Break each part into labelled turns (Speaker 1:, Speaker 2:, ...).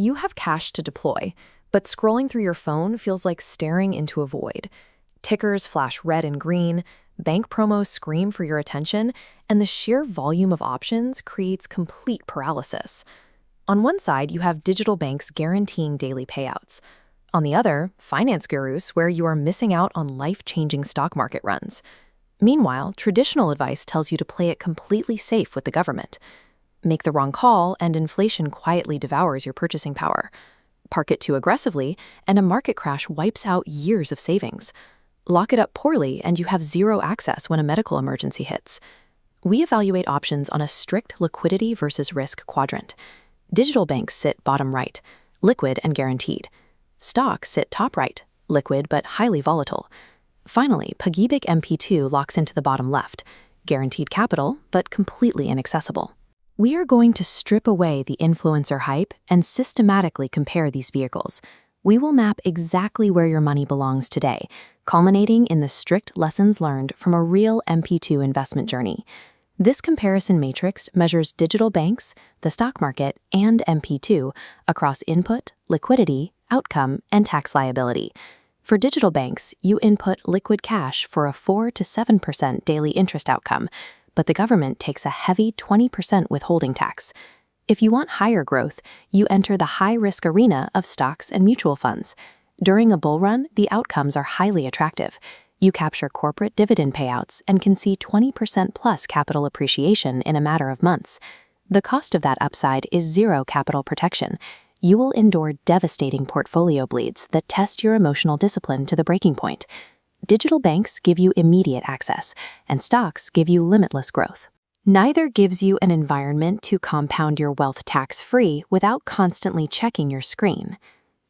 Speaker 1: you have cash to deploy, but scrolling through your phone feels like staring into a void. Tickers flash red and green, bank promos scream for your attention, and the sheer volume of options creates complete paralysis. On one side, you have digital banks guaranteeing daily payouts. On the other, finance gurus where you are missing out on life-changing stock market runs. Meanwhile, traditional advice tells you to play it completely safe with the government. Make the wrong call, and inflation quietly devours your purchasing power. Park it too aggressively, and a market crash wipes out years of savings. Lock it up poorly, and you have zero access when a medical emergency hits. We evaluate options on a strict liquidity versus risk quadrant. Digital banks sit bottom right, liquid and guaranteed. Stocks sit top right, liquid but highly volatile. Finally, Pag-IBIG MP2 locks into the bottom left, guaranteed capital but completely inaccessible. We are going to strip away the influencer hype and systematically compare these vehicles. We will map exactly where your money belongs today, culminating in the strict lessons learned from a real MP2 investment journey. This comparison matrix measures digital banks, the stock market, and MP2 across input, liquidity, outcome, and tax liability. For digital banks, you input liquid cash for a 4 to 7% daily interest outcome, but the government takes a heavy 20% withholding tax. If you want higher growth, you enter the high-risk arena of stocks and mutual funds. During a bull run, the outcomes are highly attractive. You capture corporate dividend payouts and can see 20% plus capital appreciation in a matter of months. The cost of that upside is zero capital protection. You will endure devastating portfolio bleeds that test your emotional discipline to the breaking point. Digital banks give you immediate access, and stocks give you limitless growth. Neither gives you an environment to compound your wealth tax-free without constantly checking your screen.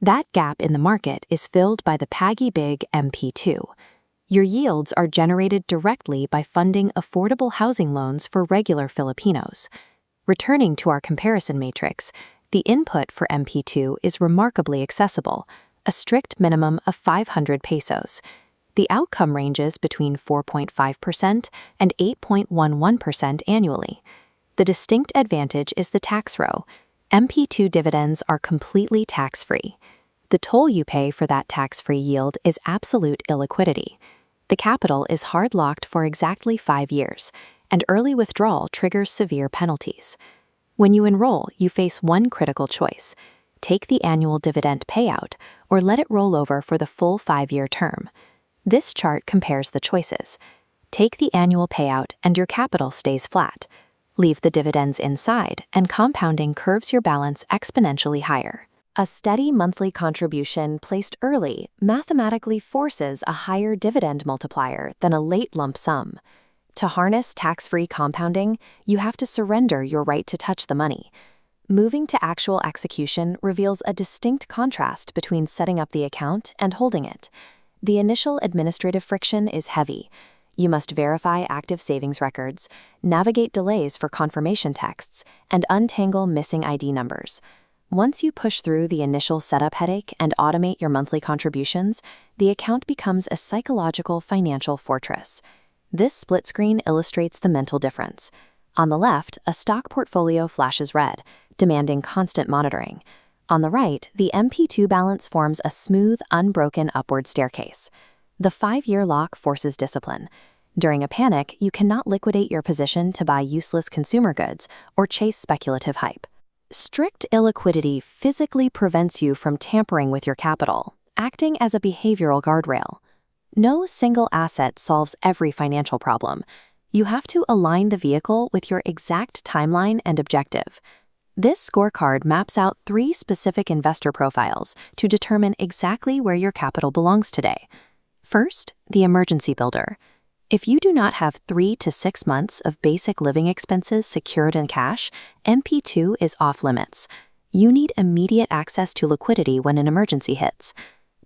Speaker 1: That gap in the market is filled by the Pag-IBIG MP2. Your yields are generated directly by funding affordable housing loans for regular Filipinos. Returning to our comparison matrix, the input for MP2 is remarkably accessible, a strict minimum of 500 pesos. The outcome ranges between 4.5% and 8.11% annually. The distinct advantage is the tax row. MP2 dividends are completely tax-free. The toll you pay for that tax-free yield is absolute illiquidity. The capital is hard-locked for exactly 5 years, and early withdrawal triggers severe penalties. When you enroll, you face one critical choice: take the annual dividend payout or let it roll over for the full 5-year term. This chart compares the choices. Take the annual payout and your capital stays flat. Leave the dividends inside and compounding curves your balance exponentially higher. A steady monthly contribution placed early mathematically forces a higher dividend multiplier than a late lump sum. To harness tax-free compounding, you have to surrender your right to touch the money. Moving to actual execution reveals a distinct contrast between setting up the account and holding it. The initial administrative friction is heavy. You must verify active savings records, navigate delays for confirmation texts, and untangle missing ID numbers. Once you push through the initial setup headache and automate your monthly contributions, the account becomes a psychological financial fortress. This split screen illustrates the mental difference. On the left, a stock portfolio flashes red, demanding constant monitoring. On the right, the MP2 balance forms a smooth, unbroken upward staircase. The 5-year lock forces discipline. During a panic, you cannot liquidate your position to buy useless consumer goods or chase speculative hype. Strict illiquidity physically prevents you from tampering with your capital, acting as a behavioral guardrail. No single asset solves every financial problem. You have to align the vehicle with your exact timeline and objective. This scorecard maps out 3 specific investor profiles to determine exactly where your capital belongs today. First, the emergency builder. If you do not have 3 to 6 months of basic living expenses secured in cash, MP2 is off limits. You need immediate access to liquidity when an emergency hits.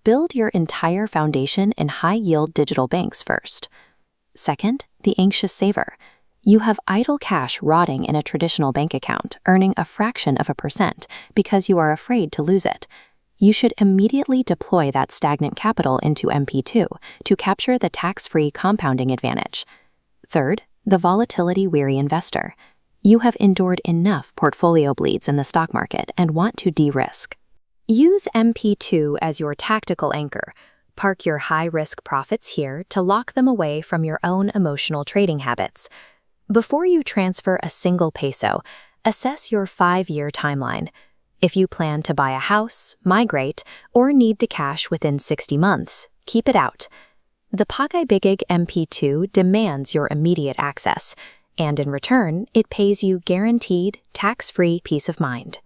Speaker 1: Build your entire foundation in high-yield digital banks first. Second, the anxious saver. You have idle cash rotting in a traditional bank account, earning a fraction of a percent because you are afraid to lose it. You should immediately deploy that stagnant capital into MP2 to capture the tax-free compounding advantage. Third, the volatility-weary investor. you have endured enough portfolio bleeds in the stock market and want to de-risk. Use MP2 as your tactical anchor. Park your high-risk profits here to lock them away from your own emotional trading habits. Before you transfer a single peso, assess your 5-year timeline. If you plan to buy a house, migrate, or need to cash within 60 months, keep it out. The Pag-IBIG MP2 demands your immediate access, and in return, it pays you guaranteed, tax-free peace of mind.